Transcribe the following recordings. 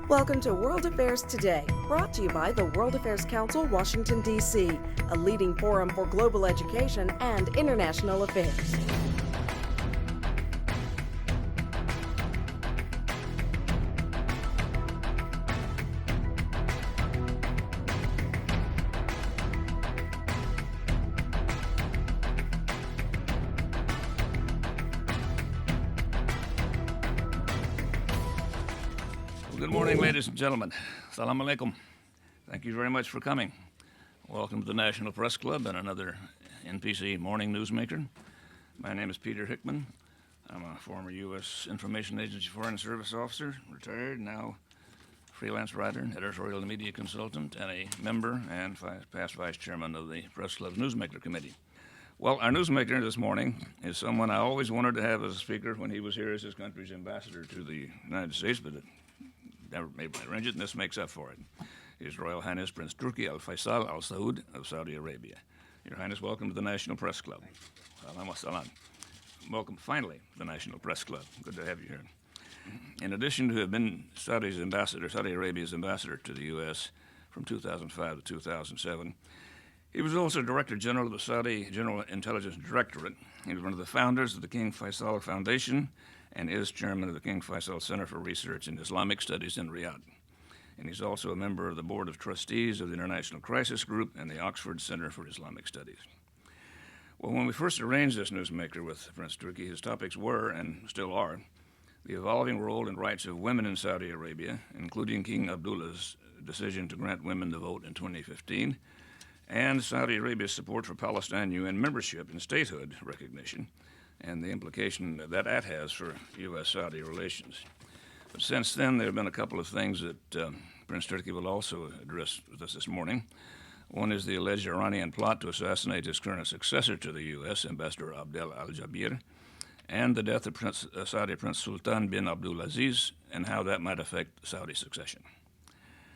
Welcome to World Affairs Today, brought to you by the World Affairs Council, Washington, D.C., a leading forum for global education and international affairs. Good morning, ladies and gentlemen. Assalamu alaikum. Thank you very much for coming. Welcome to the National Press Club and another NPC Morning Newsmaker. My name is Peter Hickman. I'm a former U.S. Information Agency Foreign Service officer, retired, now freelance writer, editorial and media consultant, and a member and past vice chairman of the Press Club's Newsmaker Committee. Well, our newsmaker this morning is someone I always wanted to have as a speaker when he was here as his country's ambassador to the United States, but never made my arrange it, and this makes up for it. His Royal Highness Prince Turki al-Faisal Al Saud of Saudi Arabia. Your Highness, welcome to the National Press Club. Salam wa salam. Welcome, finally, to the National Press Club. Good to have you here. In addition to have been Saudi Arabia's ambassador to the U.S. from 2005 to 2007, he was also Director General of the Saudi General Intelligence Directorate. He was one of the founders of the King Faisal Foundation and is chairman of the King Faisal Center for Research in Islamic Studies in Riyadh. And he's also a member of the Board of Trustees of the International Crisis Group and the Oxford Center for Islamic Studies. Well, when we first arranged this newsmaker with Prince Turki, his topics were, and still are, the evolving role and rights of women in Saudi Arabia, including King Abdullah's decision to grant women the vote in 2015, and Saudi Arabia's support for Palestinian UN membership and statehood recognition, and the implication that has for U.S.-Saudi relations. But since then, there have been a couple of things that Prince Turki will also address with us this morning. One is the alleged Iranian plot to assassinate his current successor to the U.S., Ambassador Abdel al-Jabir, and the death of Saudi Prince Sultan bin Abdulaziz, and how that might affect Saudi succession.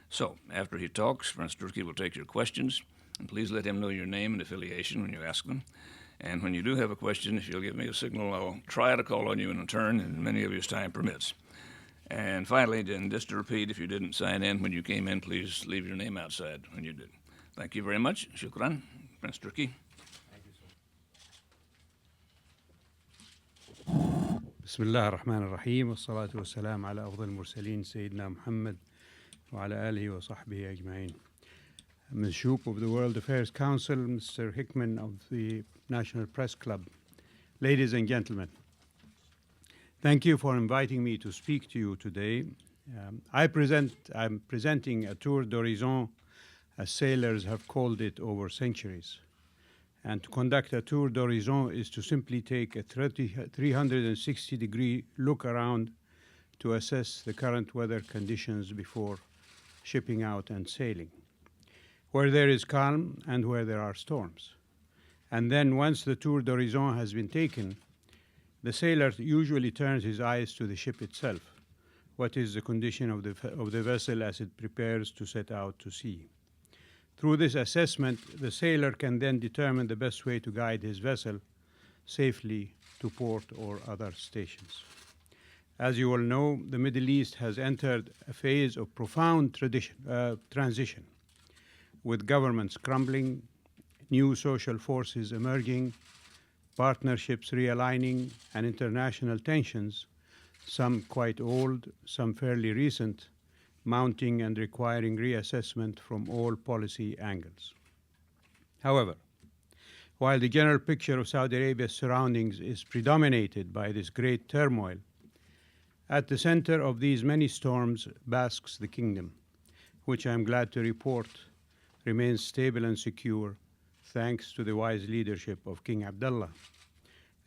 So, after he talks, Prince Turki will take your questions, and please let him know your name and affiliation when you ask them. And when you do have a question, if you'll give me a signal, I'll try to call on you in turn, and many of you as time permits. And finally, then, just to repeat, if you didn't sign in when you came in, please leave your name outside when you did. Thank you very much. Shukran. Prince Turki. Thank you, sir. بسم الله الرحمن الرحيم والصلاة والسلام على أفضل المرسلين سيدنا محمد وعلى آله وصحبه أجمعين. Ms. Shoup of the World Affairs Council, Mr. Hickman of the National Press Club, ladies and gentlemen, thank you for inviting me to speak to you today. I'm presenting a tour d'horizon, as sailors have called it over centuries. And to conduct a tour d'horizon is to simply take a 360-degree look around to assess the current weather conditions before shipping out and sailing, where there is calm and where there are storms. And then once the tour d'horizon has been taken, the sailor usually turns his eyes to the ship itself. What is the condition of the vessel as it prepares to set out to sea? Through this assessment, the sailor can then determine the best way to guide his vessel safely to port or other stations. As you all know, the Middle East has entered a phase of profound transition, with governments crumbling, new social forces emerging, partnerships realigning, and international tensions, some quite old, some fairly recent, mounting and requiring reassessment from all policy angles. However, while the general picture of Saudi Arabia's surroundings is predominated by this great turmoil, at the center of these many storms basks the kingdom, which I'm glad to report remains stable and secure thanks to the wise leadership of King Abdullah.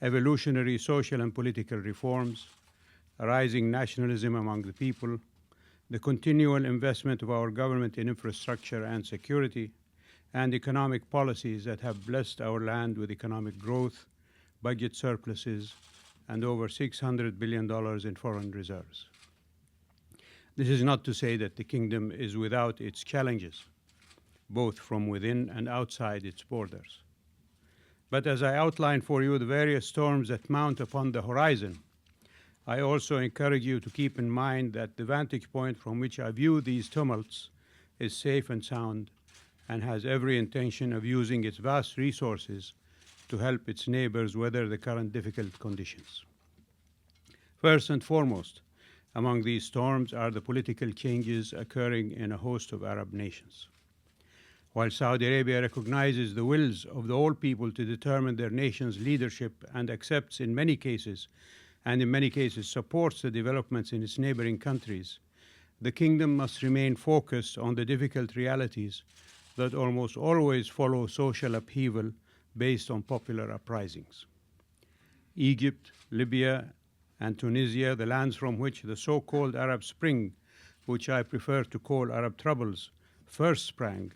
Evolutionary social and political reforms, a rising nationalism among the people, the continual investment of our government in infrastructure and security, and economic policies that have blessed our land with economic growth, budget surpluses, and over $600 billion in foreign reserves. This is not to say that the kingdom is without its challenges, both from within and outside its borders. But as I outlined for you the various storms that mount upon the horizon, I also encourage you to keep in mind that the vantage point from which I view these tumults is safe and sound and has every intention of using its vast resources to help its neighbors weather the current difficult conditions. First and foremost, among these storms are the political changes occurring in a host of Arab nations. While Saudi Arabia recognizes the wills of all people to determine their nation's leadership and accepts in many cases supports the developments in its neighboring countries, the kingdom must remain focused on the difficult realities that almost always follow social upheaval based on popular uprisings. Egypt, Libya, and Tunisia, the lands from which the so-called Arab Spring, which I prefer to call Arab Troubles, first sprang,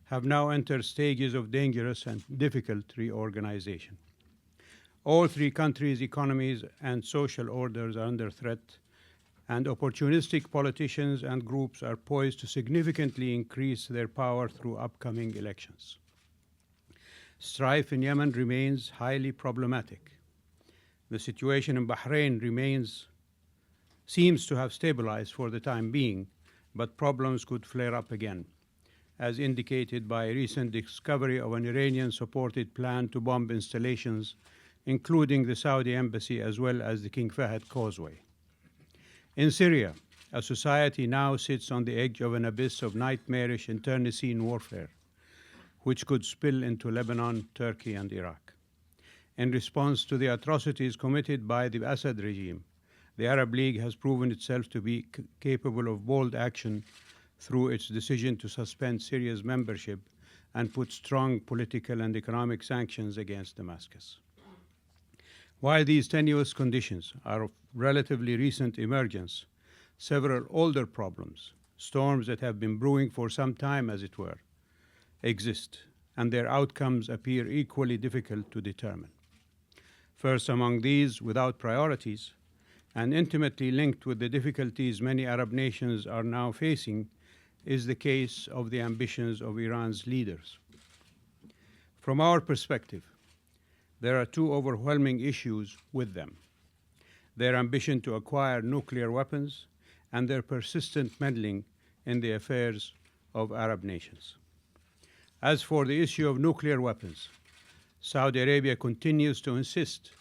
have now entered stages of dangerous and difficult reorganization. All three countries' economies and social orders are under threat, and opportunistic politicians and groups are poised to significantly increase their power through upcoming elections. Strife in Yemen remains highly problematic. The situation in Bahrain seems to have stabilized for the time being, but problems could flare up again, as indicated by a recent discovery of an Iranian-supported plan to bomb installations, including the Saudi embassy as well as the King Fahd Causeway. In Syria, a society now sits on the edge of an abyss of nightmarish internecine warfare, which could spill into Lebanon, Turkey, and Iraq. In response to the atrocities committed by the Assad regime, the Arab League has proven itself to be capable of bold action through its decision to suspend Syria's membership and put strong political and economic sanctions against Damascus. While these tenuous conditions are of relatively recent emergence, several older problems, storms that have been brewing for some time as it were, exist, and their outcomes appear equally difficult to determine. First among these, without priorities, and intimately linked with the difficulties many Arab nations are now facing, is the case of the ambitions of Iran's leaders. From our perspective, there are two overwhelming issues with them: their ambition to acquire nuclear weapons and their persistent meddling in the affairs of Arab nations. As for the issue of nuclear weapons, Saudi Arabia continues to insist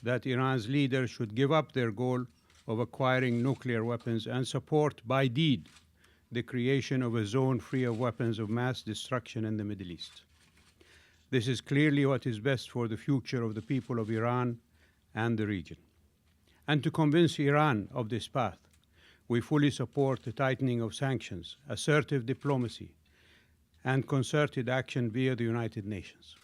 that Iran's leaders should give up their goal of acquiring nuclear weapons and support by deed the creation of a zone free of weapons of mass destruction in the Middle East. This is clearly what is best for the future of the people of Iran and the region. And to convince Iran of this path, we fully support the tightening of sanctions, assertive diplomacy, and concerted action via the United Nations.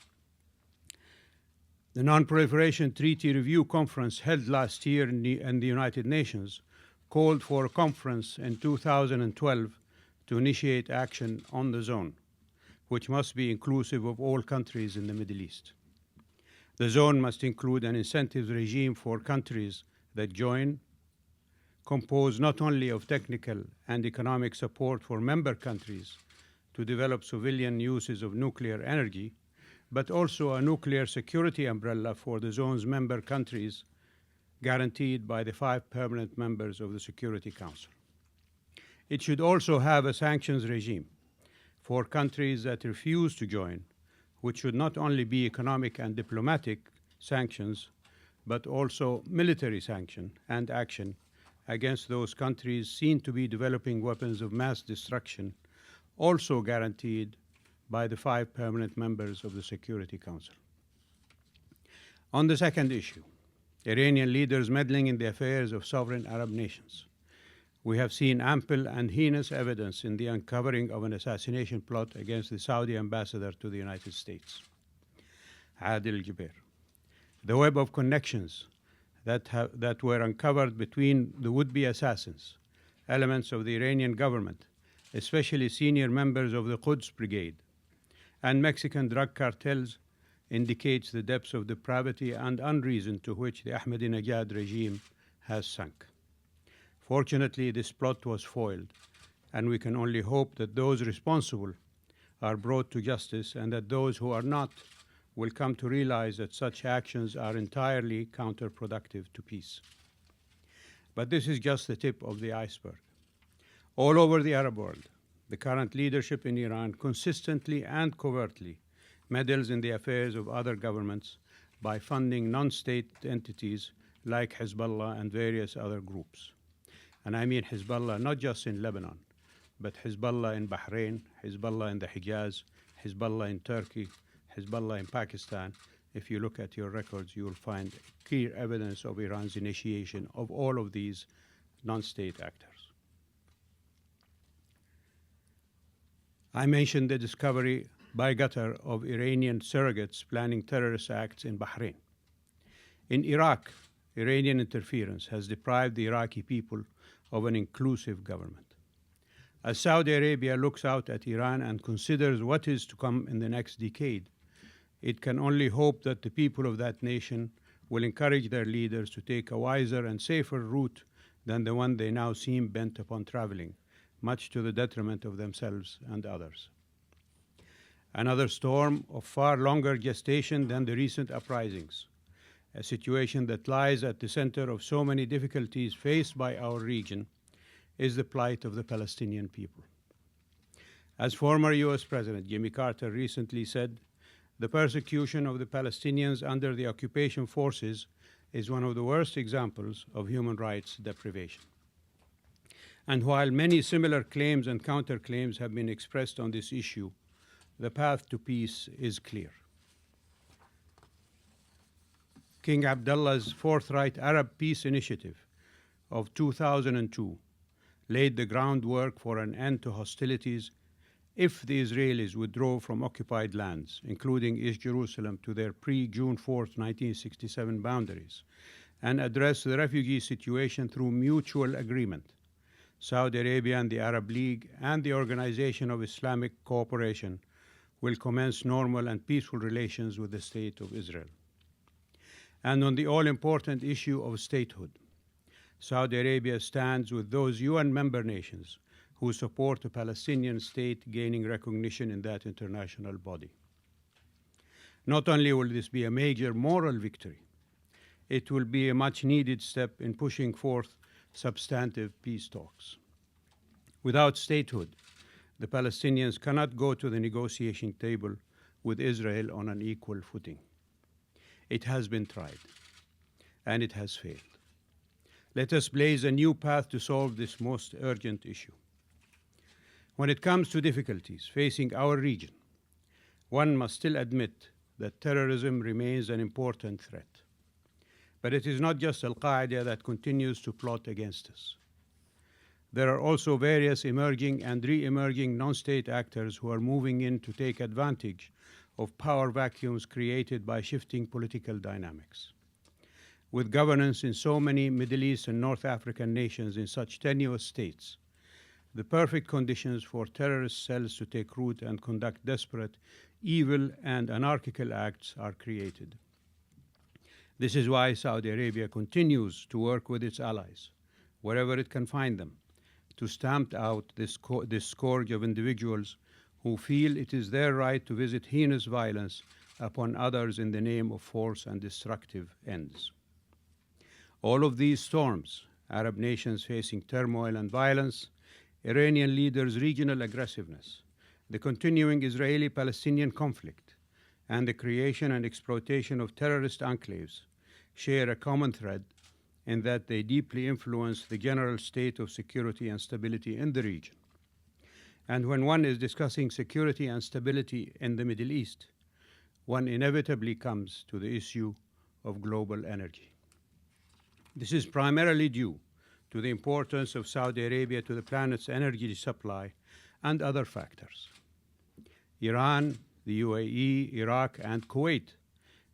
The Non-Proliferation Treaty Review Conference held last year in the United Nations called for a conference in 2012 to initiate action on the zone, which must be inclusive of all countries in the Middle East. The zone must include an incentives regime for countries that join, composed not only of technical and economic support for member countries to develop civilian uses of nuclear energy, but also a nuclear security umbrella for the zone's member countries, guaranteed by the 5 permanent members of the Security Council. It should also have a sanctions regime for countries that refuse to join, which should not only be economic and diplomatic sanctions, but also military sanction and action against those countries seen to be developing weapons of mass destruction, also guaranteed by the 5 permanent members of the Security Council. On the second issue, Iranian leaders meddling in the affairs of sovereign Arab nations, we have seen ample and heinous evidence in the uncovering of an assassination plot against the Saudi ambassador to the United States, Adil Jubeir. The web of connections that were uncovered between the would-be assassins, elements of the Iranian government, especially senior members of the Quds Brigade, and Mexican drug cartels indicates the depths of depravity and unreason to which the Ahmadinejad regime has sunk. Fortunately, this plot was foiled, and we can only hope that those responsible are brought to justice and that those who are not will come to realize that such actions are entirely counterproductive to peace. But this is just the tip of the iceberg. All over the Arab world, the current leadership in Iran consistently and covertly meddles in the affairs of other governments by funding non-state entities like Hezbollah and various other groups. And I mean Hezbollah not just in Lebanon, but Hezbollah in Bahrain, Hezbollah in the Hijaz, Hezbollah in Turkey, Hezbollah in Pakistan. If you look at your records, you will find clear evidence of Iran's initiation of all of these non-state actors. I mentioned the discovery by Qatar of Iranian surrogates planning terrorist acts in Bahrain. In Iraq, Iranian interference has deprived the Iraqi people of an inclusive government. As Saudi Arabia looks out at Iran and considers what is to come in the next decade, it can only hope that the people of that nation will encourage their leaders to take a wiser and safer route than the one they now seem bent upon traveling, much to the detriment of themselves and others. Another storm of far longer gestation than the recent uprisings, a situation that lies at the center of so many difficulties faced by our region, is the plight of the Palestinian people. As former US President Jimmy Carter recently said, the persecution of the Palestinians under the occupation forces is one of the worst examples of human rights deprivation. And while many similar claims and counterclaims have been expressed on this issue, the path to peace is clear. King Abdullah's forthright Arab Peace Initiative of 2002 laid the groundwork for an end to hostilities if the Israelis withdraw from occupied lands, including East Jerusalem, to their pre-June 4, 1967 boundaries, and address the refugee situation through mutual agreement. Saudi Arabia and the Arab League and the Organization of Islamic Cooperation will commence normal and peaceful relations with the State of Israel. And on the all-important issue of statehood, Saudi Arabia stands with those UN member nations who support a Palestinian state gaining recognition in that international body. Not only will this be a major moral victory, it will be a much-needed step in pushing forth substantive peace talks. Without statehood, the Palestinians cannot go to the negotiation table with Israel on an equal footing. It has been tried, and it has failed. Let us blaze a new path to solve this most urgent issue. When it comes to difficulties facing our region, one must still admit that terrorism remains an important threat. But it is not just Al-Qaeda that continues to plot against us. There are also various emerging and re-emerging non-state actors who are moving in to take advantage of power vacuums created by shifting political dynamics. With governance in so many Middle East and North African nations in such tenuous states, the perfect conditions for terrorist cells to take root and conduct desperate, evil, and anarchical acts are created. This is why Saudi Arabia continues to work with its allies, wherever it can find them, to stamp out this scourge of individuals who feel it is their right to visit heinous violence upon others in the name of force and destructive ends. All of these storms, Arab nations facing turmoil and violence, Iranian leaders' regional aggressiveness, the continuing Israeli-Palestinian conflict, and the creation and exploitation of terrorist enclaves share a common thread in that they deeply influence the general state of security and stability in the region. And when one is discussing security and stability in the Middle East, one inevitably comes to the issue of global energy. This is primarily due to the importance of Saudi Arabia to the planet's energy supply and other factors. Iran, the UAE, Iraq, and Kuwait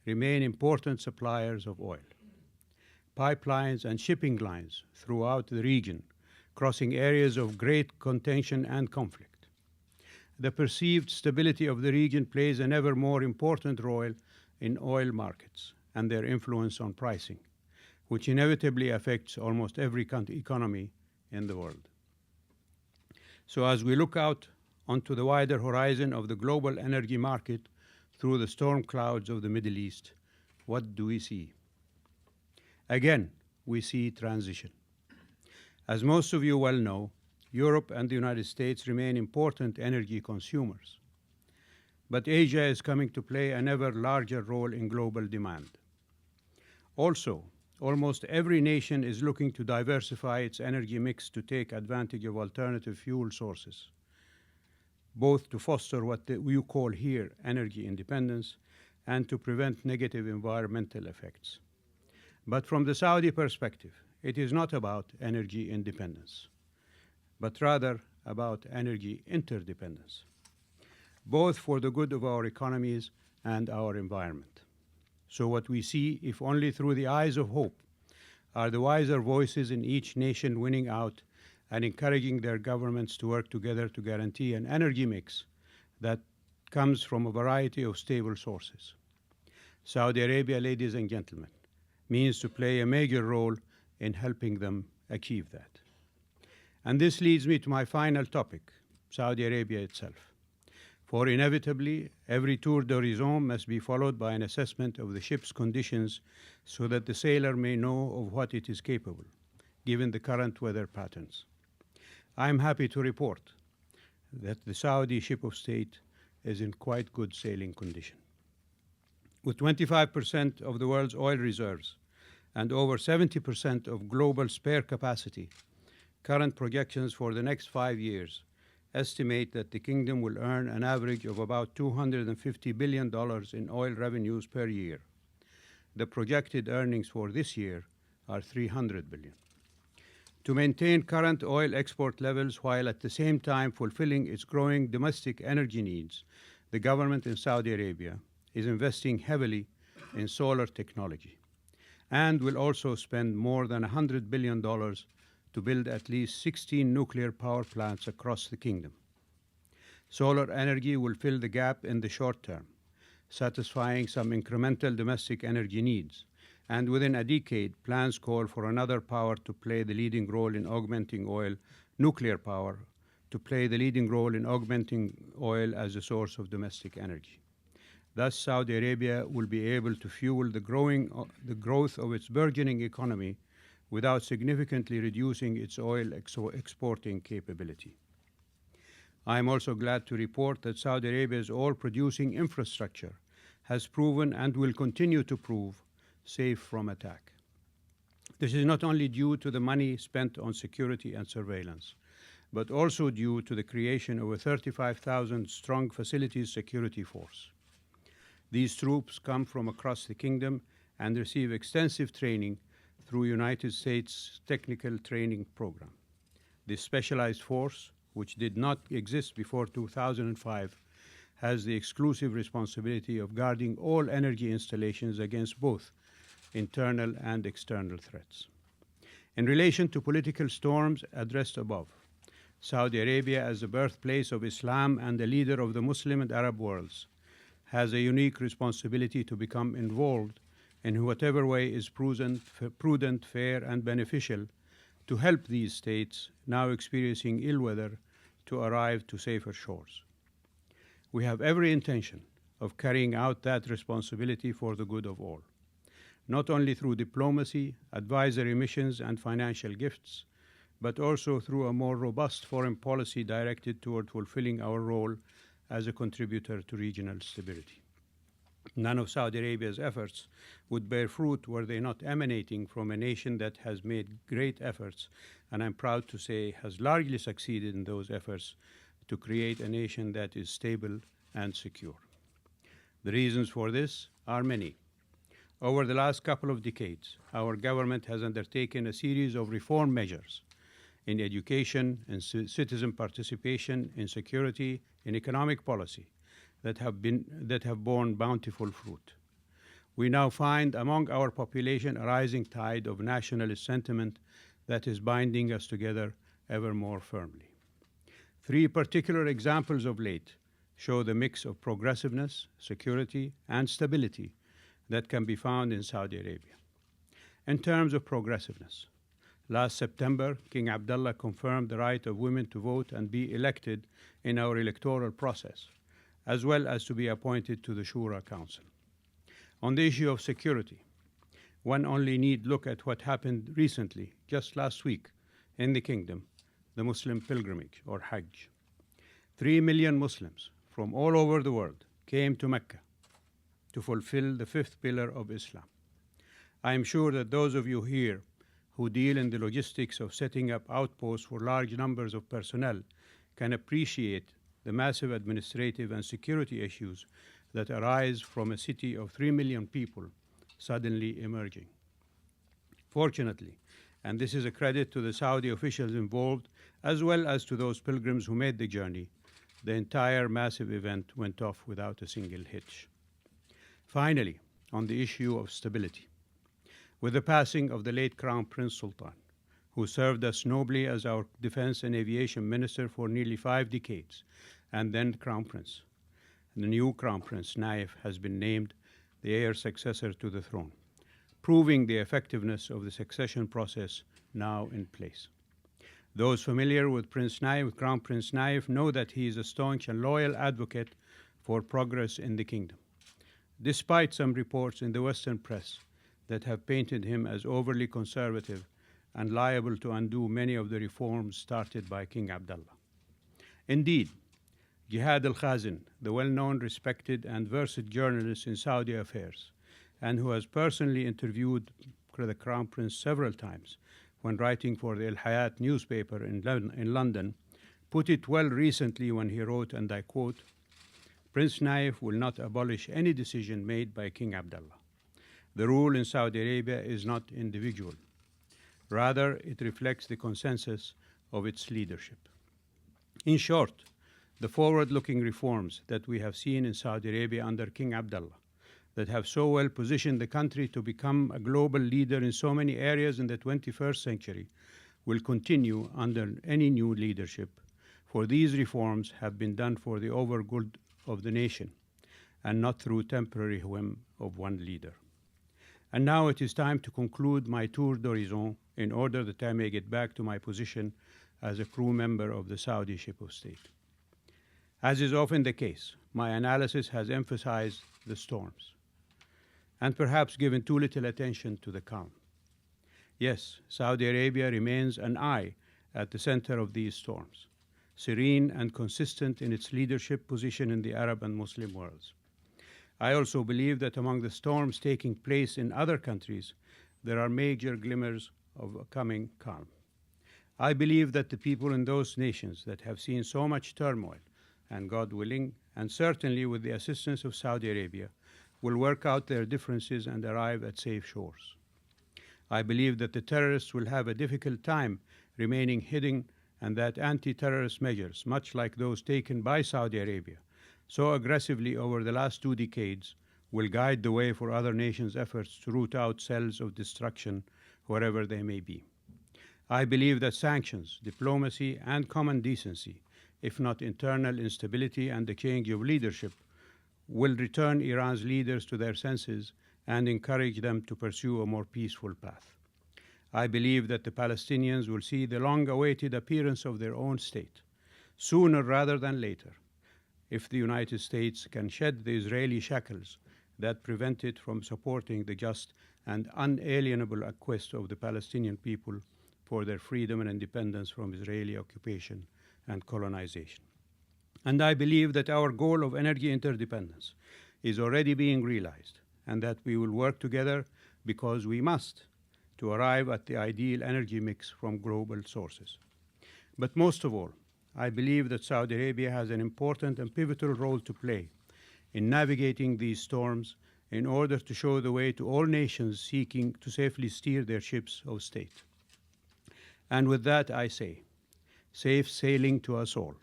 remain important suppliers of oil. Pipelines and shipping lines throughout the region, crossing areas of great contention and conflict. The perceived stability of the region plays an ever more important role in oil markets and their influence on pricing, which inevitably affects almost every economy in the world. So as we look out onto the wider horizon of the global energy market through the storm clouds of the Middle East, what do we see? Again, we see transition. As most of you well know, Europe and the United States remain important energy consumers. But Asia is coming to play an ever larger role in global demand. Also, almost every nation is looking to diversify its energy mix to take advantage of alternative fuel sources, both to foster what you call here energy independence and to prevent negative environmental effects. But from the Saudi perspective, it is not about energy independence, but rather about energy interdependence, both for the good of our economies and our environment. So what we see, if only through the eyes of hope, are the wiser voices in each nation winning out and encouraging their governments to work together to guarantee an energy mix that comes from a variety of stable sources. Saudi Arabia, ladies and gentlemen, means to play a major role in helping them achieve that. And this leads me to my final topic, Saudi Arabia itself. For inevitably, every tour d'horizon must be followed by an assessment of the ship's conditions so that the sailor may know of what it is capable, given the current weather patterns. I am happy to report that the Saudi ship of state is in quite good sailing condition. With 25% of the world's oil reserves and over 70% of global spare capacity, current projections for the next 5 years estimate that the kingdom will earn an average of about $250 billion in oil revenues per year. The projected earnings for this year are $300 billion. To maintain current oil export levels while at the same time fulfilling its growing domestic energy needs, the government in Saudi Arabia is investing heavily in solar technology and will also spend more than $100 billion to build at least 16 nuclear power plants across the kingdom. Solar energy will fill the gap in the short term, satisfying some incremental domestic energy needs, and within a decade, plans call for another power to play the leading role in augmenting oil, nuclear power, to play the leading role in augmenting oil as a source of domestic energy. Thus, Saudi Arabia will be able to fuel the growth of its burgeoning economy without significantly reducing its oil exporting capability. I am also glad to report that Saudi Arabia's oil-producing infrastructure has proven and will continue to prove safe from attack. This is not only due to the money spent on security and surveillance, but also due to the creation of a 35,000-strong facilities security force. These troops come from across the kingdom and receive extensive training through United States Technical Training Program. This specialized force, which did not exist before 2005, has the exclusive responsibility of guarding all energy installations against both internal and external threats. In relation to political storms addressed above, Saudi Arabia, as the birthplace of Islam and a leader of the Muslim and Arab worlds, has a unique responsibility to become involved in whatever way is prudent, fair, and beneficial to help these states now experiencing ill weather to arrive to safer shores. We have every intention of carrying out that responsibility for the good of all, not only through diplomacy, advisory missions, and financial gifts, but also through a more robust foreign policy directed toward fulfilling our role as a contributor to regional stability. None of Saudi Arabia's efforts would bear fruit were they not emanating from a nation that has made great efforts, and I'm proud to say has largely succeeded in those efforts to create a nation that is stable and secure. The reasons for this are many. Over the last couple of decades, our government has undertaken a series of reform measures in education, in citizen participation, in security, in economic policy that have borne bountiful fruit. We now find among our population a rising tide of nationalist sentiment that is binding us together ever more firmly. 3 particular examples of late show the mix of progressiveness, security, and stability that can be found in Saudi Arabia. In terms of progressiveness, last September, King Abdullah confirmed the right of women to vote and be elected in our electoral process, as well as to be appointed to the Shura Council. On the issue of security, one only need look at what happened recently, just last week, in the kingdom, the Muslim pilgrimage or Hajj. 3 million Muslims from all over the world came to Mecca to fulfill the fifth pillar of Islam. I am sure that those of you here who deal in the logistics of setting up outposts for large numbers of personnel can appreciate the massive administrative and security issues that arise from a city of 3 million people suddenly emerging. Fortunately, and this is a credit to the Saudi officials involved, as well as to those pilgrims who made the journey, the entire massive event went off without a single hitch. Finally, on the issue of stability, with the passing of the late Crown Prince Sultan, who served us nobly as our Defense and Aviation Minister for nearly 5 decades, and then Crown Prince, the new Crown Prince Naif has been named the heir successor to the throne, proving the effectiveness of the succession process now in place. Those familiar with Crown Prince Naif know that he is a staunch and loyal advocate for progress in the kingdom, despite some reports in the Western press that have painted him as overly conservative and liable to undo many of the reforms started by King Abdullah. Indeed, Jihad al-Khazin, the well-known, respected, and versed journalist in Saudi affairs, and who has personally interviewed the Crown Prince several times when writing for the Al-Hayat newspaper in London, put it well recently when he wrote, and I quote, "Prince Naif will not abolish any decision made by King Abdullah. The rule in Saudi Arabia is not individual. Rather, it reflects the consensus of its leadership." In short, the forward-looking reforms that we have seen in Saudi Arabia under King Abdullah, that have so well positioned the country to become a global leader in so many areas in the 21st century, will continue under any new leadership, for these reforms have been done for the over good of the nation and not through temporary whim of one leader. And now it is time to conclude my tour d'horizon in order that I may get back to my position as a crew member of the Saudi ship of state. As is often the case, my analysis has emphasized the storms and perhaps given too little attention to the calm. Yes, Saudi Arabia remains an eye at the center of these storms, serene and consistent in its leadership position in the Arab and Muslim worlds. I also believe that among the storms taking place in other countries, there are major glimmers of a coming calm. I believe that the people in those nations that have seen so much turmoil, and God willing, and certainly with the assistance of Saudi Arabia, will work out their differences and arrive at safe shores. I believe that the terrorists will have a difficult time remaining hidden, and that anti-terrorist measures, much like those taken by Saudi Arabia so aggressively over the last 2 decades, will guide the way for other nations' efforts to root out cells of destruction wherever they may be. I believe that sanctions, diplomacy, and common decency, if not internal instability and the change of leadership, will return Iran's leaders to their senses and encourage them to pursue a more peaceful path. I believe that the Palestinians will see the long-awaited appearance of their own state, sooner rather than later, if the United States can shed the Israeli shackles that prevent it from supporting the just and unalienable request of the Palestinian people for their freedom and independence from Israeli occupation and colonization. And I believe that our goal of energy interdependence is already being realized, and that we will work together because we must to arrive at the ideal energy mix from global sources. But most of all, I believe that Saudi Arabia has an important and pivotal role to play in navigating these storms in order to show the way to all nations seeking to safely steer their ships of state. And with that I say, safe sailing to us all,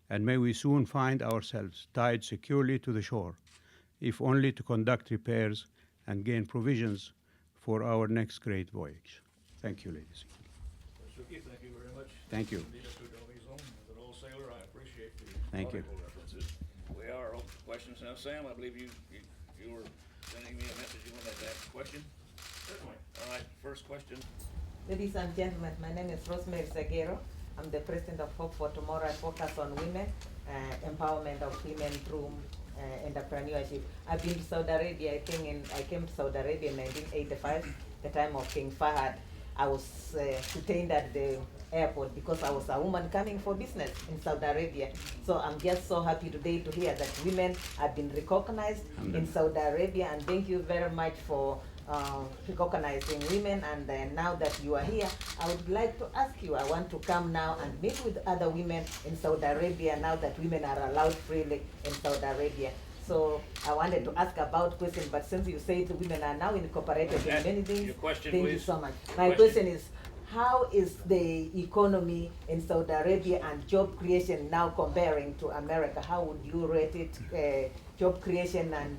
and may we soon find ourselves tied securely to the shore, if only to conduct repairs and gain provisions for our next great voyage. Thank you, ladies. Suki, thank you very much. Thank you. As an old sailor, I appreciate the Thank you. nautical references. We are open to questions now. Sam, I believe you were sending me a message. You wanted to ask a question? Certainly. All right, first question. Ladies and gentlemen, my name is Rosemary Seguero. I'm the president of Hope for Tomorrow. I focus on women, empowerment of women through entrepreneurship. I've been to Saudi Arabia. I came to Saudi Arabia in 1985, the time of King Fahad. I was detained at the airport because I was a woman coming for business in Saudi Arabia. So I'm just so happy today to hear that women have been recognized in Saudi Arabia, and thank you very much for recognizing women. And now that you are here, I would like to ask you, I want to come now and meet with other women in Saudi Arabia now that women are allowed freely in Saudi Arabia. So I wanted to ask about questions, but since you say the women are now incorporated in many things, your question, thank you please. so much. My question is, how is the economy in Saudi Arabia and job creation now comparing to America? How would you rate it, job creation and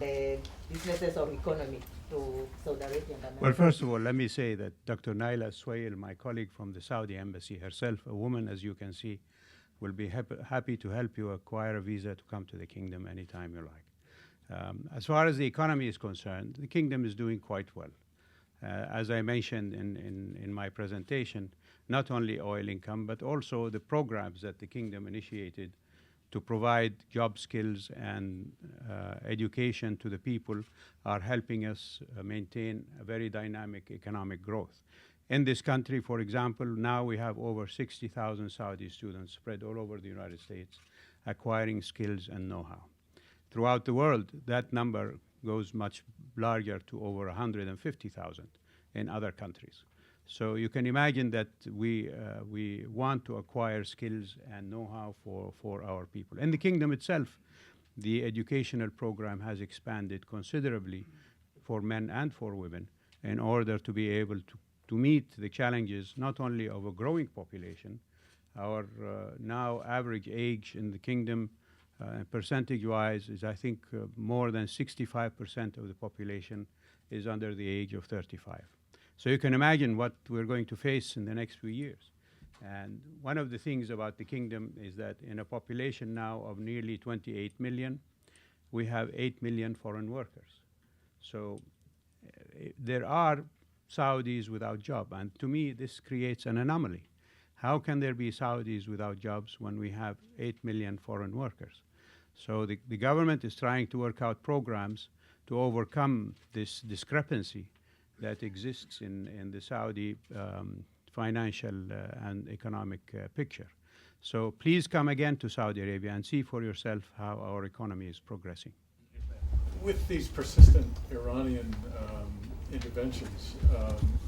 businesses or economy to Saudi Arabia and America? Well, first of all, let me say that Dr. Naila Swail, my colleague from the Saudi embassy herself, a woman, as you can see, will be happy to help you acquire a visa to come to the kingdom anytime you like. As far as the economy is concerned, the kingdom is doing quite well. As I mentioned in my presentation, not only oil income, but also the programs that the kingdom initiated to provide job skills and education to the people are helping us maintain a very dynamic economic growth. In this country, for example, now we have over 60,000 Saudi students spread all over the United States acquiring skills and know-how. Throughout the world, that number goes much larger to over 150,000 in other countries. So you can imagine that we want to acquire skills and know-how for our people. In the kingdom itself, the educational program has expanded considerably for men and for women in order to be able to meet the challenges not only of a growing population. Our now average age in the kingdom percentage-wise is, I think, more than 65% of the population is under the age of 35. So you can imagine what we're going to face in the next few years. And one of the things about the kingdom is that in a population now of nearly 28 million, we have 8 million foreign workers. So there are Saudis without job, and to me this creates an anomaly. How can there be Saudis without jobs when we have 8 million foreign workers? So the government is trying to work out programs to overcome this discrepancy that exists in the Saudi financial and economic picture. So please come again to Saudi Arabia and see for yourself how our economy is progressing. With these persistent Iranian interventions,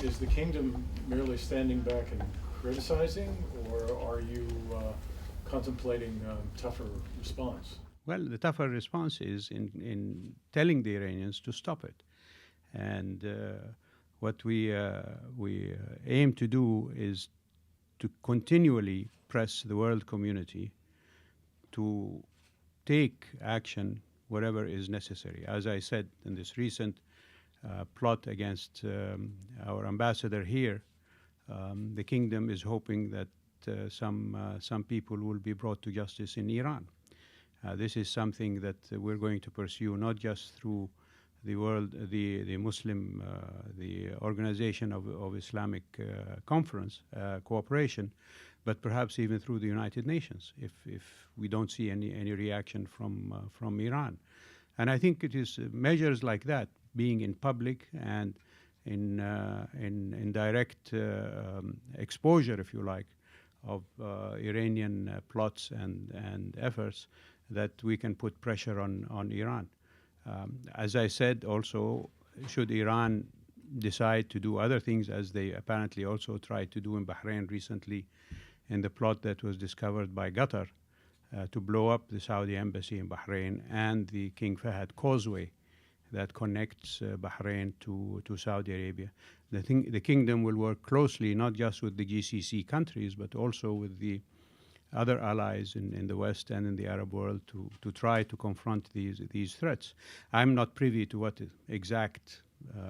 is the kingdom merely standing back and criticizing, or are you contemplating tougher response? Well, the tougher response is in telling the Iranians to stop it. And what we aim to do is to continually press the world community to take action wherever is necessary. As I said, in this recent plot against our ambassador here, the kingdom is hoping that some people will be brought to justice in Iran. This is something that we're going to pursue not just through the Muslim, the Organization of Islamic Conference cooperation, but perhaps even through the United Nations if we don't see any reaction from Iran. And I think it is measures like that, being in public and in direct exposure, if you like, of Iranian plots and efforts, that we can put pressure on Iran. As I said, also, should Iran decide to do other things, as they apparently also tried to do in Bahrain recently, in the plot that was discovered by Qatar to blow up the Saudi embassy in Bahrain and the King Fahd Causeway that connects Bahrain to Saudi Arabia. The kingdom will work closely not just with the GCC countries, but also with the other allies in the West and in the Arab world to try to confront these threats. I'm not privy to what exact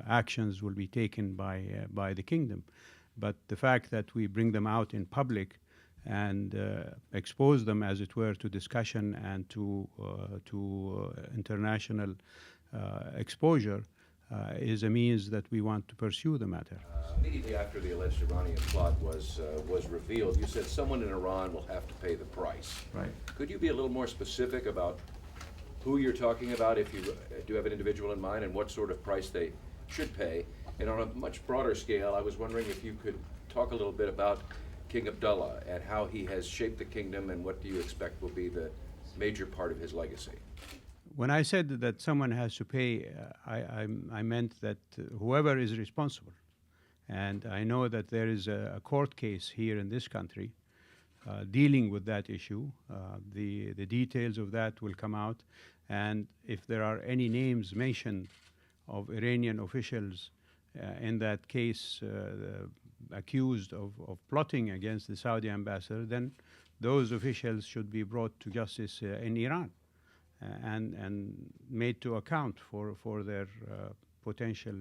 actions will be taken by the kingdom, but the fact that we bring them out in public and expose them, as it were, to discussion and to international exposure is a means that we want to pursue the matter. Immediately after the alleged Iranian plot was revealed, you said someone in Iran will have to pay the price. Right. Could you be a little more specific about who you're talking about, if you do have an individual in mind, and what sort of price they should pay? And on a much broader scale, I was wondering if you could talk a little bit about King Abdullah and how he has shaped the kingdom, and what do you expect will be the major part of his legacy? When I said that someone has to pay, I meant that whoever is responsible. And I know that there is a court case here in this country dealing with that issue. The details of that will come out. And if there are any names mentioned of Iranian officials in that case accused of plotting against the Saudi ambassador, then those officials should be brought to justice in Iran and made to account for their potential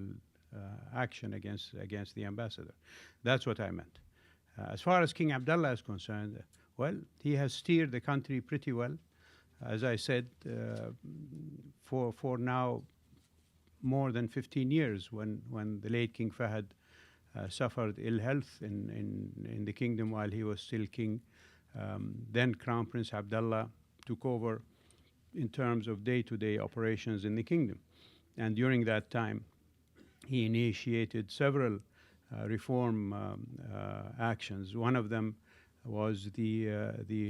action against the ambassador. That's what I meant. As far as King Abdullah is concerned, well, he has steered the country pretty well. As I said, for now more than 15 years, when the late King Fahd suffered ill health in the kingdom while he was still king, then Crown Prince Abdullah took over in terms of day-to-day operations in the kingdom. And during that time, he initiated several reform actions. One of them was the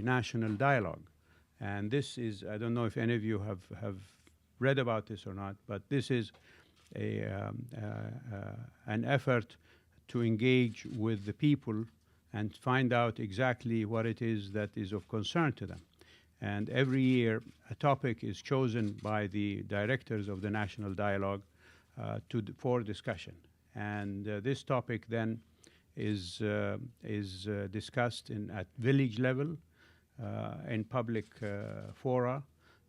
national dialogue. And this is, I don't know if any of you have read about this or not, but this is an effort to engage with the people and find out exactly what it is that is of concern to them. And every year, a topic is chosen by the directors of the national dialogue for discussion. And this topic then is discussed at village level, in public fora,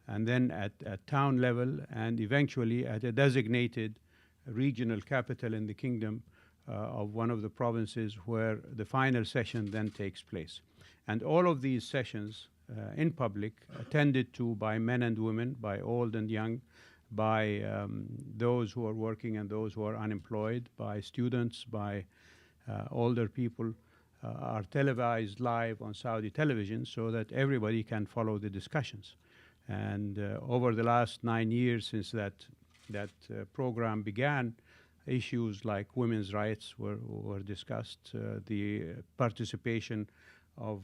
and then at town level, and eventually at a designated regional capital in the kingdom of one of the provinces, where the final session then takes place. And all of these sessions in public, attended to by men and women, by old and young, by those who are working and those who are unemployed, by students, by older people, are televised live on Saudi television so that everybody can follow the discussions. And over the last 9 years since that program began, issues like women's rights were discussed, the participation of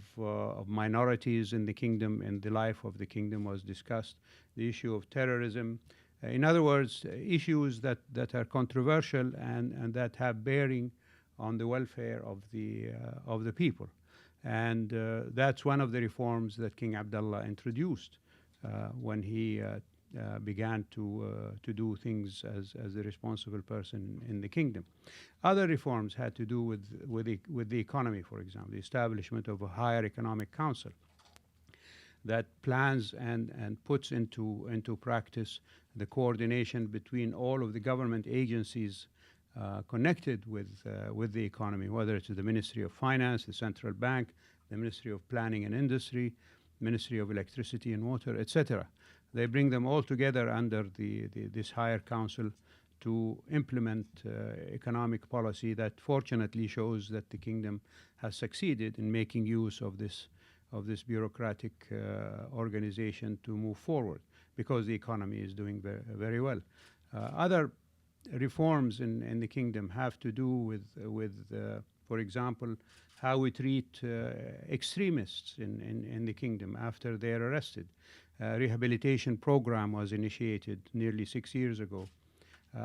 minorities in the kingdom, in the life of the kingdom was discussed, the issue of terrorism. In other words, issues that are controversial and that have bearing on the welfare of the people. And that's one of the reforms that King Abdullah introduced when he began to do things as a responsible person in the kingdom. Other reforms had to do with the economy, for example, the establishment of a higher economic council that plans and puts into practice the coordination between all of the government agencies connected with the economy, whether it's the Ministry of Finance, the Central Bank, the Ministry of Planning and Industry, Ministry of Electricity and Water, etc. They bring them all together under this higher council to implement economic policy that fortunately shows that the kingdom has succeeded in making use of this bureaucratic organization to move forward, because the economy is doing very well. Other reforms in the kingdom have to do with for example, how we treat extremists in the kingdom after they are arrested. Rehabilitation program was initiated nearly 6 years ago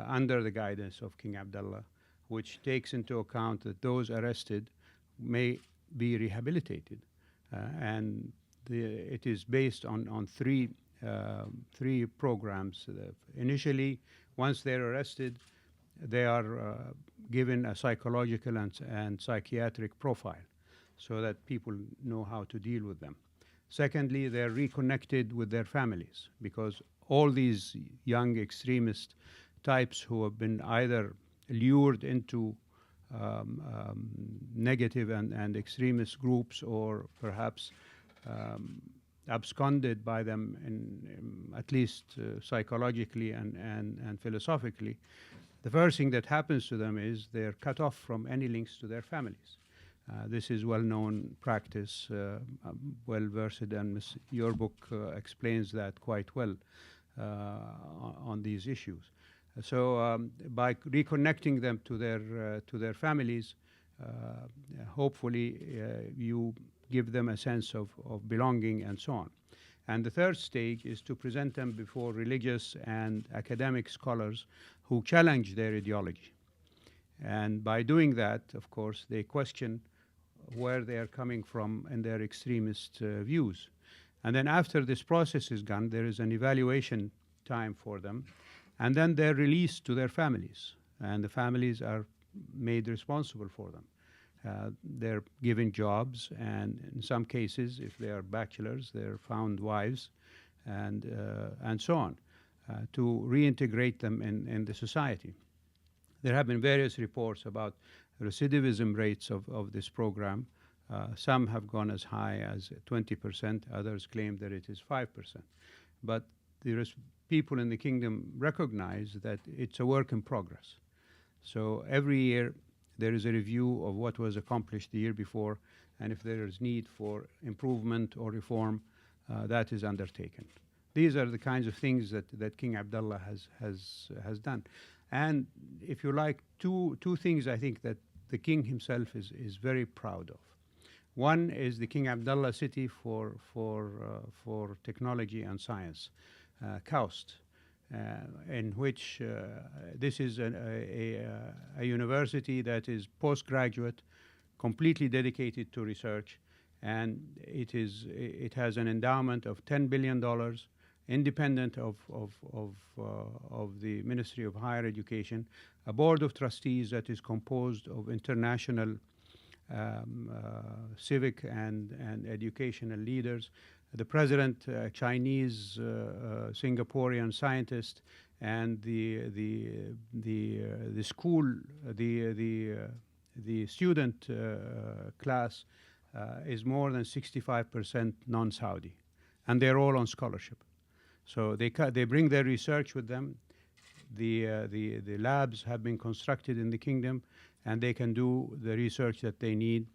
under the guidance of King Abdullah, which takes into account that those arrested may be rehabilitated. And it is based on three programs. Initially, once they're arrested, they are given a psychological and psychiatric profile so that people know how to deal with them. Secondly, they're reconnected with their families, because all these young extremist types who have been either lured into negative and extremist groups, or perhaps absconded by them, at least psychologically and philosophically, the first thing that happens to them is they're cut off from any links to their families. This is well-known practice, well-versed, and your book explains that quite well on these issues. So by reconnecting them to their families, hopefully you give them a sense of belonging and so on. And the third stage is to present them before religious and academic scholars who challenge their ideology. And by doing that, of course, they question where they are coming from and their extremist views. And then after this process is done, there is an evaluation time for them, and then they're released to their families, and the families are made responsible for them. They're given jobs, and in some cases, if they are bachelors, they're found wives, and so on, to reintegrate them in the society. There have been various reports about recidivism rates of this program. Some have gone as high as 20%, others claim that it is 5%. But the people in the kingdom recognize that it's a work in progress. So every year there is a review of what was accomplished the year before, and if there is need for improvement or reform, that is undertaken. These are the kinds of things that King Abdullah has done. And if you like, two things I think that the king himself is very proud of. One is the King Abdullah City for Technology and Science, KAUST, in which this is a university that is postgraduate, completely dedicated to research, and it has an endowment of $10 billion, independent of the Ministry of Higher Education, a board of trustees that is composed of international civic and educational leaders, the president, Chinese, Singaporean scientist, and the school, the student class is more than 65% non-Saudi, and they're all on scholarship. So they bring their research with them. The labs have been constructed in the kingdom, and they can do the research that they need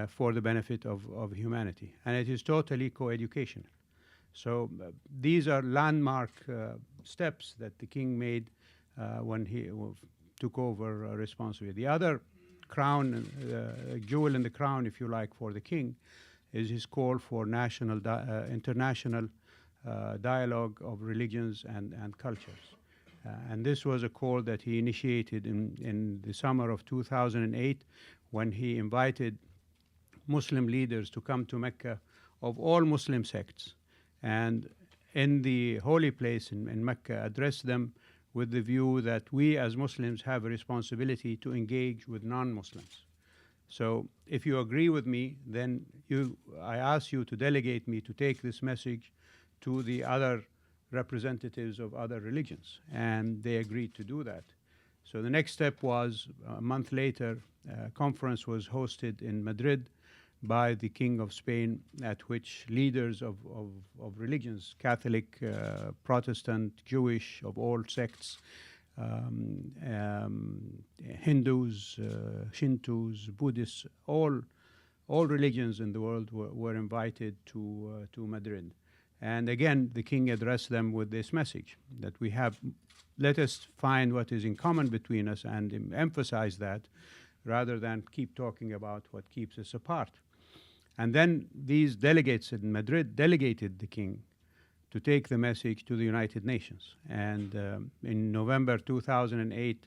for the benefit of humanity. And it is totally co-educational. So these are landmark steps that the king made when he took over responsibility. The other crown, jewel in the crown, if you like, for the king is his call for international dialogue of religions and cultures. And this was a call that he initiated in the summer of 2008 when he invited Muslim leaders to come to Mecca of all Muslim sects, and in the holy place in Mecca address them with the view that we as Muslims have a responsibility to engage with non-Muslims. So if you agree with me, then I ask you to delegate me to take this message to the other representatives of other religions, and they agreed to do that. So the next step was, a month later, a conference was hosted in Madrid by the King of Spain, at which leaders of religions, Catholic, Protestant, Jewish, of all sects, Hindus, Shintos, Buddhists, all religions in the world were invited to Madrid. And again, the king addressed them with this message that let us find what is in common between us and emphasize that rather than keep talking about what keeps us apart. And then these delegates in Madrid delegated the king to take the message to the United Nations. And in November 2008,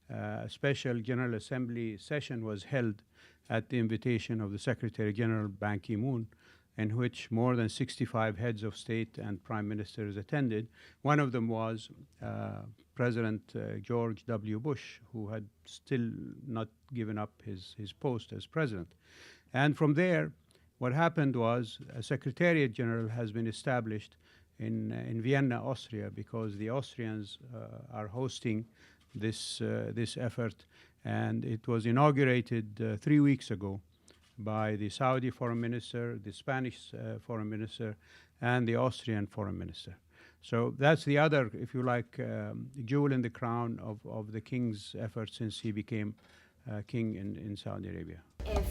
a special General Assembly session was held at the invitation of the Secretary General Ban Ki-moon, in which more than 65 heads of state and prime ministers attended. One of them was President George W. Bush, who had still not given up his post as president. And from there, what happened was a Secretariat General has been established in Vienna, Austria, because the Austrians are hosting this effort, and it was inaugurated 3 weeks ago by the Saudi foreign minister, the Spanish foreign minister, and the Austrian foreign minister. So that's the other, if you like, jewel in the crown of the king's effort since he became king in Saudi Arabia. If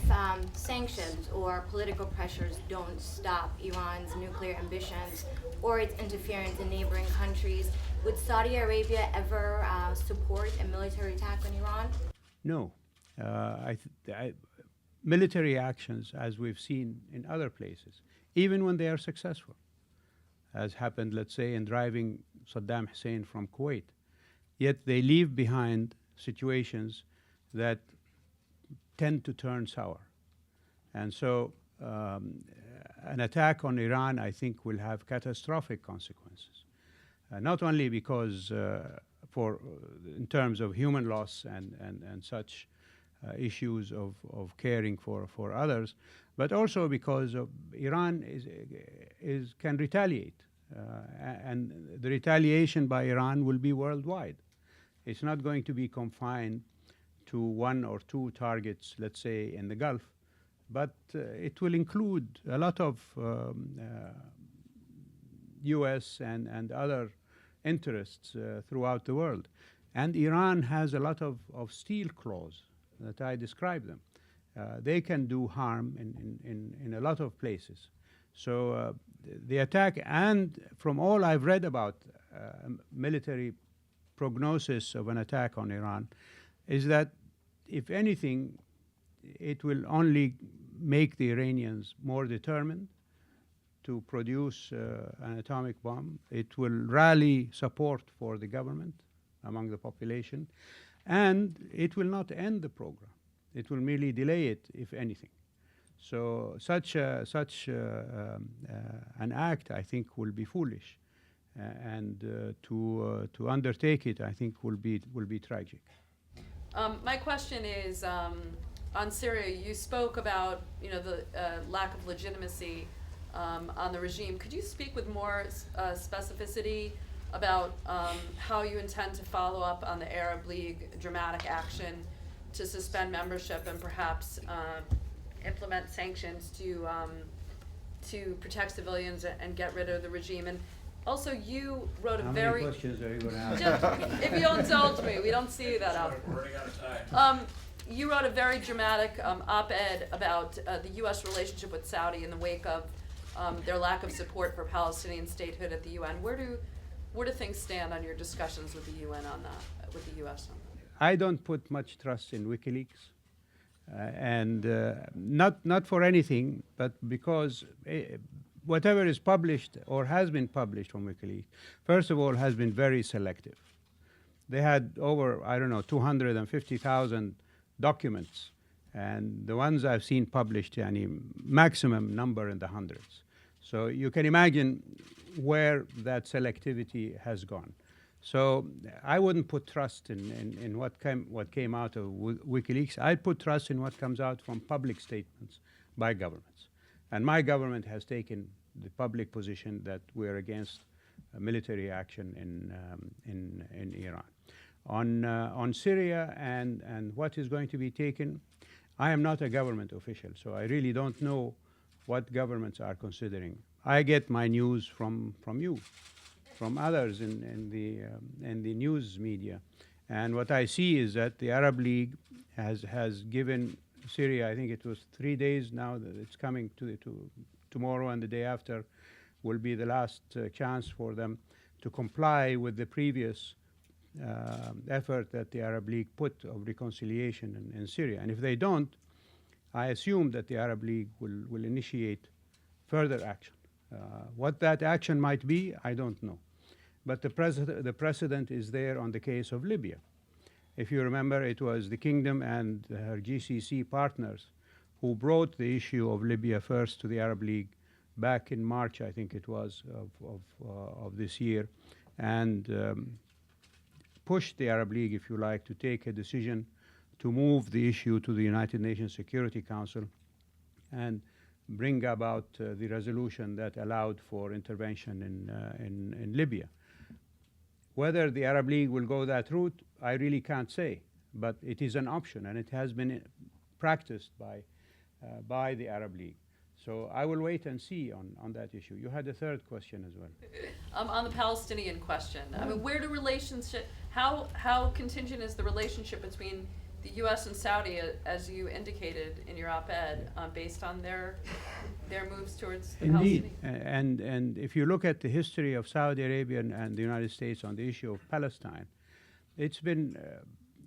sanctions or political pressures don't stop Iran's nuclear ambitions or its interference in neighboring countries, would Saudi Arabia ever support a military attack on Iran? No. military actions, as we've seen in other places, even when they are successful, as happened, let's say, in driving Saddam Hussein from Kuwait, yet they leave behind situations that tend to turn sour. And so an attack on Iran, I think, will have catastrophic consequences, not only because in terms of human loss and such issues of caring for others, but also because Iran can retaliate. And the retaliation by Iran will be worldwide. It's not going to be confined to one or two targets, let's say, in the Gulf, but it will include a lot of US and other interests throughout the world. And Iran has a lot of steel claws that I described them. They can do harm in a lot of places. So the attack, and from all I've read about military prognosis of an attack on Iran, is that if anything, it will only make the Iranians more determined to produce an atomic bomb. It will rally support for the government among the population, and it will not end the program. It will merely delay it, if anything. So such an act, I think, will be foolish, and to undertake it, I think, will be tragic. My question is on Syria. You spoke about the lack of legitimacy on the regime. Could you speak with more specificity about how you intend to follow up on the Arab League dramatic action to suspend membership and perhaps implement sanctions to protect civilians and get rid of the regime? And also, you wrote a How very... many questions are you going to ask? Just, if you'll indulge me, we don't see that often. We're running out of time. You wrote a very dramatic op-ed about the U.S. relationship with Saudi in the wake of their lack of support for Palestinian statehood at the UN. Where do things stand on your discussions with the UN on that, with the U.S. on that? I don't put much trust in WikiLeaks, and not for anything, but because whatever is published or has been published from WikiLeaks, first of all, has been very selective. They had over, 250,000 documents, and the ones I've seen published, maximum number in the hundreds. So you can imagine where that selectivity has gone. So I wouldn't put trust in what came out of WikiLeaks. I'd put trust in what comes out from public statements by governments. And my government has taken the public position that we're against military action in Iran. On Syria and what is going to be taken, I am not a government official, so I really don't know what governments are considering. I get my news from you, from others in the news media, and what I see is that the Arab League has given Syria, I think it was 3 days now, that it's coming to tomorrow, and the day after will be the last chance for them to comply with the previous effort that the Arab League put of reconciliation in Syria. And if they don't, I assume that the Arab League will initiate further action. What that action might be, I don't know. But the precedent is there on the case of Libya. If you remember, it was the Kingdom and her GCC partners who brought the issue of Libya first to the Arab League back in March, I think it was, of this year, and pushed the Arab League, if you like, to take a decision to move the issue to the United Nations Security Council and bring about the resolution that allowed for intervention in Libya. Whether the Arab League will go that route, I really can't say, but it is an option, and it has been practiced by the Arab League. So I will wait and see on that issue. You had a third question as well. On the Palestinian question, I mean, where do how contingent is the relationship between the U.S. and Saudi, as you indicated in your op-ed, based on their moves towards the Indeed, Palestinians? and if you look at the history of Saudi Arabia and the United States on the issue of Palestine, it's been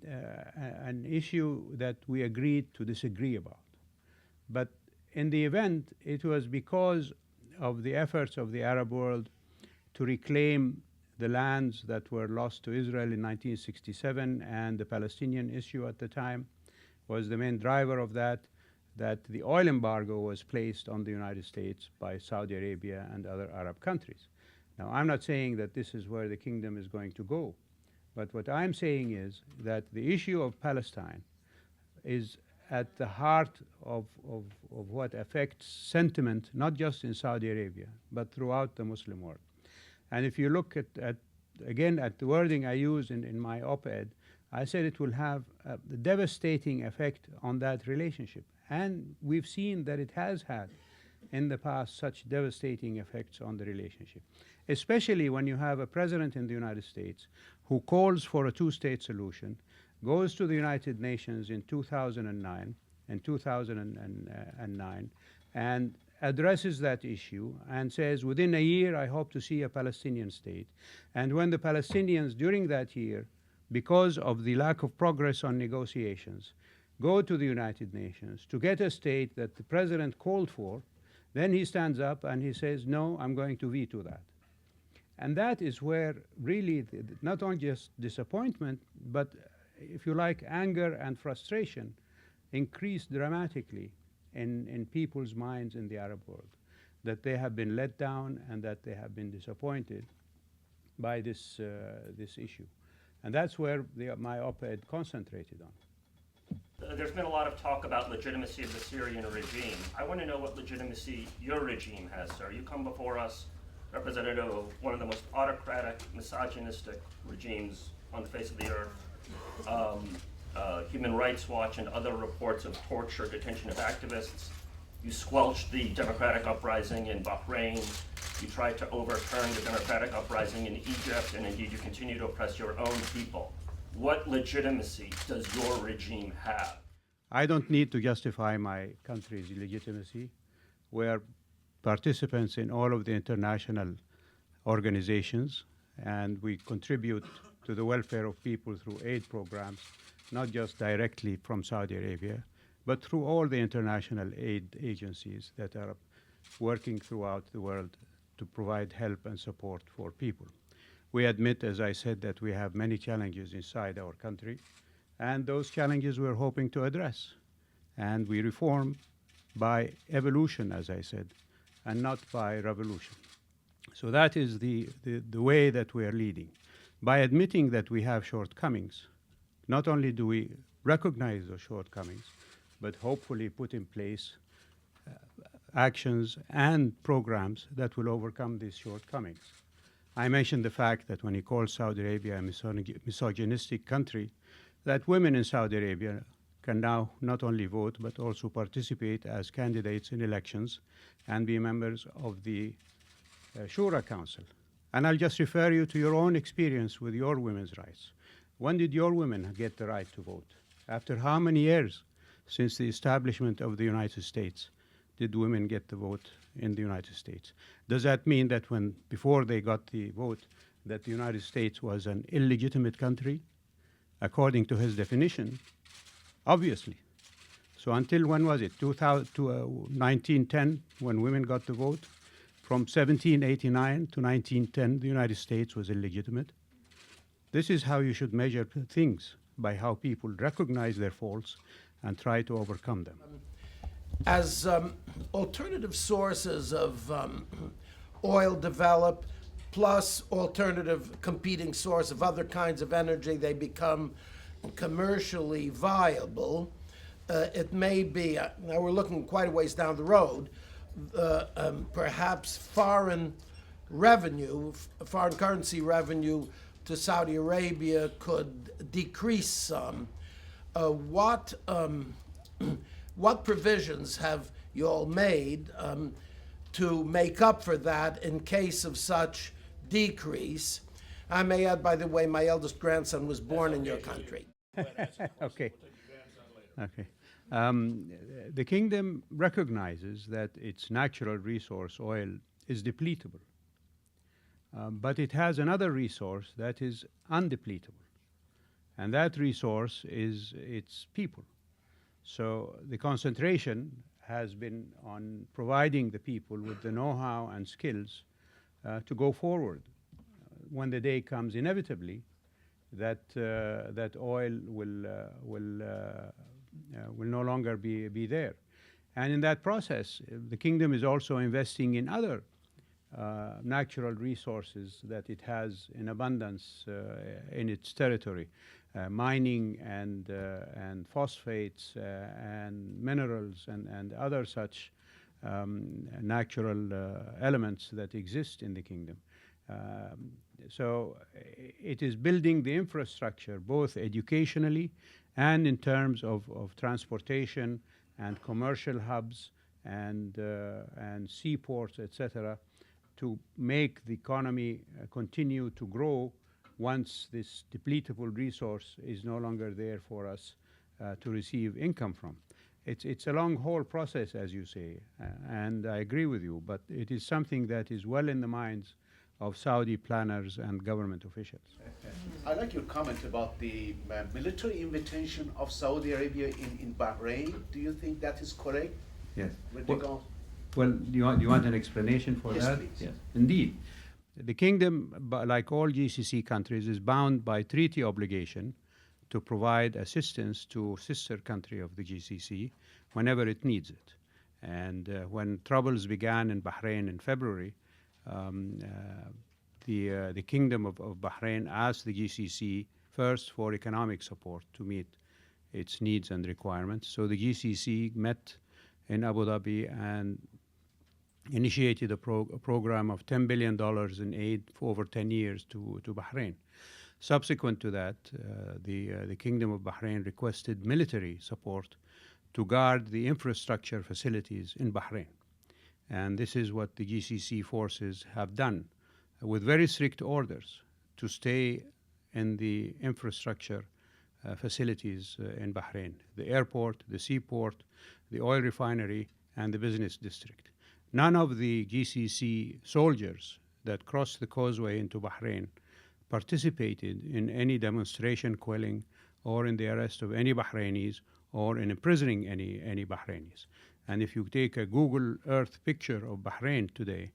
an issue that we agreed to disagree about. But in the event, it was because of the efforts of the Arab world to reclaim the lands that were lost to Israel in 1967, and the Palestinian issue at the time was the main driver of that, that the oil embargo was placed on the United States by Saudi Arabia and other Arab countries. Now, I'm not saying that this is where the kingdom is going to go, but what I'm saying is that the issue of Palestine is at the heart of what affects sentiment, not just in Saudi Arabia, but throughout the Muslim world. And if you look again at the wording I used in my op-ed, I said it will have a devastating effect on that relationship. And we've seen that it has had in the past such devastating effects on the relationship, especially when you have a president in the United States who calls for a two-state solution, goes to the United Nations in 2009 and addresses that issue and says, within a year, I hope to see a Palestinian state. And when the Palestinians during that year, because of the lack of progress on negotiations, go to the United Nations to get a state that the president called for, then he stands up and he says, no, I'm going to veto that. And that is where really not only just disappointment, but if you like, anger and frustration increased dramatically in people's minds in the Arab world, that they have been let down and that they have been disappointed by this issue. And that's where my op-ed concentrated on. There's been a lot of talk about legitimacy of the Syrian regime. I want to know what legitimacy your regime has, sir. You come before us, representative of one of the most autocratic, misogynistic regimes on the face of the earth. Human Rights Watch and other reports of torture, detention of activists. You squelched the democratic uprising in Bahrain. You tried to overturn the democratic uprising in Egypt, and indeed you continue to oppress your own people. What legitimacy does your regime have? I don't need to justify my country's legitimacy. We're participants in all of the international organizations, and we contribute to the welfare of people through aid programs, not just directly from Saudi Arabia, but through all the international aid agencies that are working throughout the world to provide help and support for people. We admit, as I said, that we have many challenges inside our country, and those challenges we're hoping to address. And we reform by evolution, as I said, and not by revolution. So that is the way that we are leading. By admitting that we have shortcomings, not only do we recognize those shortcomings, but hopefully put in place actions and programs that will overcome these shortcomings. I mentioned the fact that when he calls Saudi Arabia a misogynistic country, that women in Saudi Arabia can now not only vote, but also participate as candidates in elections and be members of the Shura Council. And I'll just refer you to your own experience with your women's rights. When did your women get the right to vote? After how many years since the establishment of the United States did women get the vote in the United States? Does that mean that before they got the vote, that the United States was an illegitimate country? According to his definition, obviously. So until when was it? 1910, when women got the vote? From 1789 to 1910, the United States was illegitimate. This is how you should measure things, by how people recognize their faults and try to overcome them. As alternative sources of oil develop, plus alternative competing source of other kinds of energy, they become commercially viable. It may be, now we're looking quite a ways down the road, perhaps foreign currency revenue to Saudi Arabia could decrease some. What provisions have you all made to make up for that in case of such decrease? I may add, by the way, my eldest grandson was born in your country. Okay. Okay. The kingdom recognizes that its natural resource, oil, is depletable. But it has another resource that is undepletable. And that resource is its people. So the concentration has been on providing the people with the know-how and skills to go forward when the day comes inevitably that oil will no longer be there. And in that process, the kingdom is also investing in other natural resources that it has in abundance in its territory, mining and phosphates and minerals and other such natural elements that exist in the kingdom. So it is building the infrastructure both educationally and in terms of transportation and commercial hubs and seaports, etc., to make the economy continue to grow once this depletable resource is no longer there for us to receive income from. It's a long haul process, as you say, and I agree with you, but it is something that is well in the minds of Saudi planners and government officials. I like your comment about the military invitation of Saudi Arabia in Bahrain. Do you think that is correct? Yes. Well, do you want an explanation for yes, that? Please. Yes, indeed. The kingdom, like all GCC countries, is bound by treaty obligation to provide assistance to sister country of the GCC whenever it needs it. And when troubles began in Bahrain in February, the Kingdom of Bahrain asked the GCC first for economic support to meet its needs and requirements. So the GCC met in Abu Dhabi and initiated a program of $10 billion in aid for over 10 years to Bahrain. Subsequent to that, the Kingdom of Bahrain requested military support to guard the infrastructure facilities in Bahrain. And this is what the GCC forces have done with very strict orders to stay in the infrastructure facilities in Bahrain, the airport, the seaport, the oil refinery, and the business district. None of the GCC soldiers that crossed the causeway into Bahrain participated in any demonstration quelling or in the arrest of any Bahrainis or in imprisoning any Bahrainis. And if you take a Google Earth picture of Bahrain today,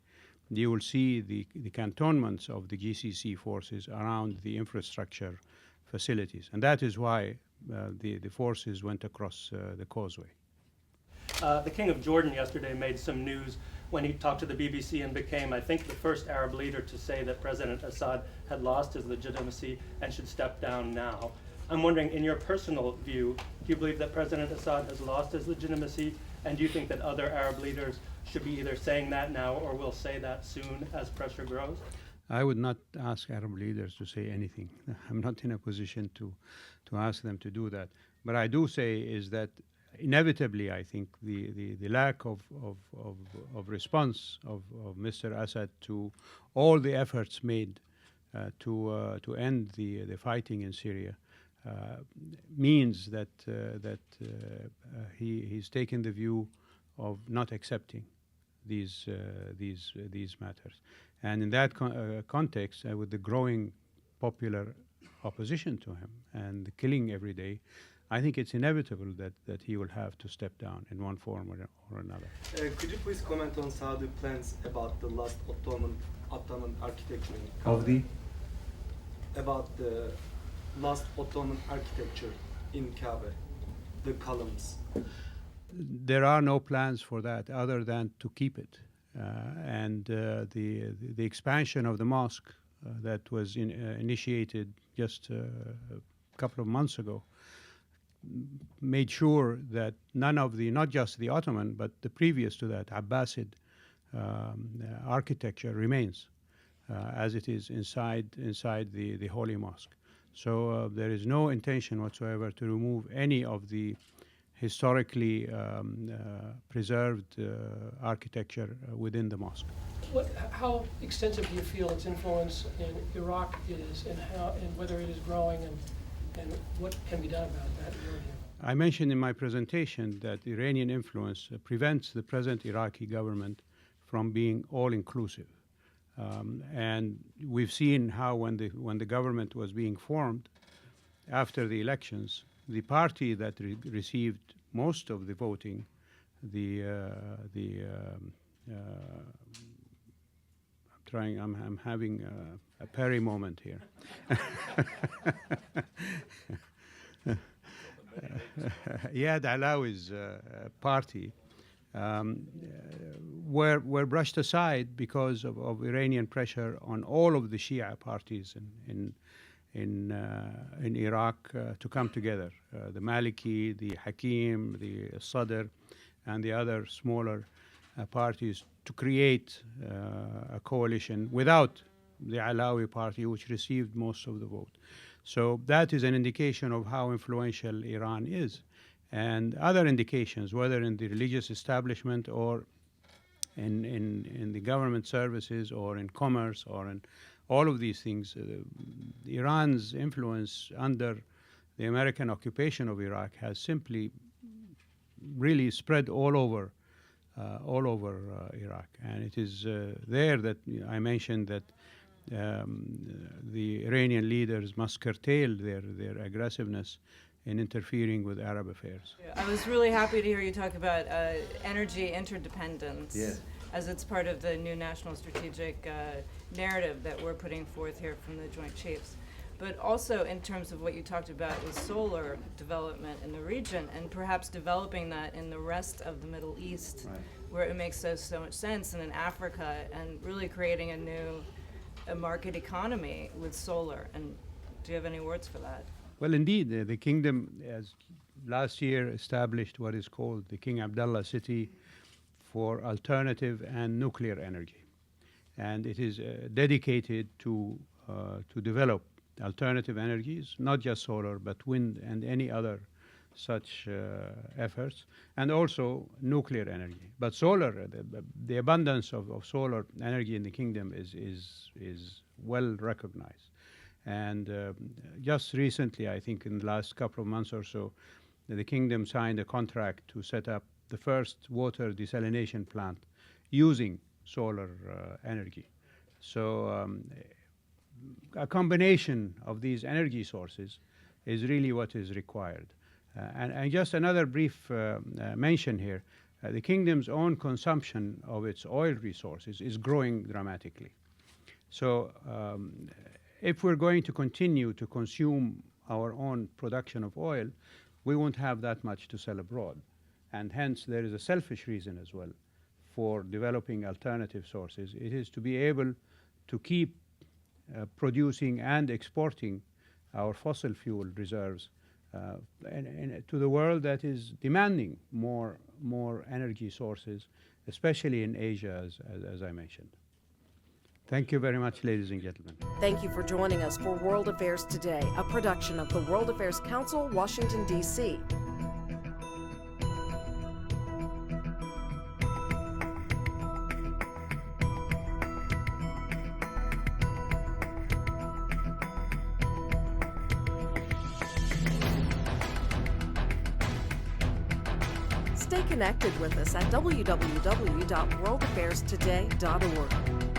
you will see the cantonments of the GCC forces around the infrastructure facilities. And that is why the forces went across the causeway. The King of Jordan yesterday made some news when he talked to the BBC and became, I think, the first Arab leader to say that President Assad had lost his legitimacy and should step down now. I'm wondering, in your personal view, do you believe that President Assad has lost his legitimacy? And do you think that other Arab leaders should be either saying that now or will say that soon as pressure grows? I would not ask Arab leaders to say anything. I'm not in a position to ask them to do that. But I do say is that inevitably, I think the lack of response of Mr. Assad to all the efforts made to end the fighting in Syria means that he's taken the view of not accepting these matters. And in that context, with the growing popular opposition to him and the killing every day, I think it's inevitable that he will have to step down in one form or another. Could you please comment on Saudi plans about the last Ottoman architecture? About the last Ottoman architecture in Kaaba, the columns. There are no plans for that other than to keep it. And the expansion of the mosque that was initiated just a couple of months ago made sure that none of not just the Ottoman, but the previous to that, Abbasid architecture remains as it is inside the Holy Mosque. So there is no intention whatsoever to remove any of the historically preserved architecture within the mosque. How extensive do you feel its influence in Iraq is, and whether it is growing, and what can be done about that in your view? I mentioned in my presentation that Iranian influence prevents the present Iraqi government from being all-inclusive. And we've seen how when the government was being formed, after the elections, the party that received most of the voting, I'm having a Perry moment here. Iyad Alawi's party were brushed aside because of Iranian pressure on all of the Shia parties in Iraq to come together. The Maliki, the Hakim, the Sadr, and the other smaller parties to create a coalition without the Alawi party, which received most of the vote. So that is an indication of how influential Iran is. And other indications, whether in the religious establishment or in the government services or in commerce or in all of these things, Iran's influence under the American occupation of Iraq has simply really spread all over Iraq. And it is there that I mentioned that the Iranian leaders must curtail their aggressiveness in interfering with Arab affairs. I was really happy to hear you talk about energy interdependence, Yes. as it's part of the new national strategic narrative that we're putting forth here from the Joint Chiefs. But also in terms of what you talked about with solar development in the region, and perhaps developing that in the rest of the Middle East, Right. where it makes so much sense, and in Africa, and really creating a market economy with solar. And do you have any words for that? Well, indeed, the kingdom, as last year, established what is called the King Abdullah City for alternative and nuclear energy. And it is dedicated to develop alternative energies, not just solar, but wind and any other such efforts, and also nuclear energy. But solar, the abundance of solar energy in the kingdom is well recognized. And just recently, I think in the last couple of months or so, the kingdom signed a contract to set up the first water desalination plant using solar energy. So a combination of these energy sources is really what is required. And just another brief mention here, the kingdom's own consumption of its oil resources is growing dramatically. So if we're going to continue to consume our own production of oil, we won't have that much to sell abroad. And hence, there is a selfish reason as well for developing alternative sources. It is to be able to keep producing and exporting our fossil fuel reserves and to the world that is demanding more energy sources, especially in Asia, as I mentioned. Thank you very much, ladies and gentlemen. Thank you for joining us for World Affairs Today, a production of the World Affairs Council, Washington, D.C. Stay connected with us at www.worldaffairstoday.org.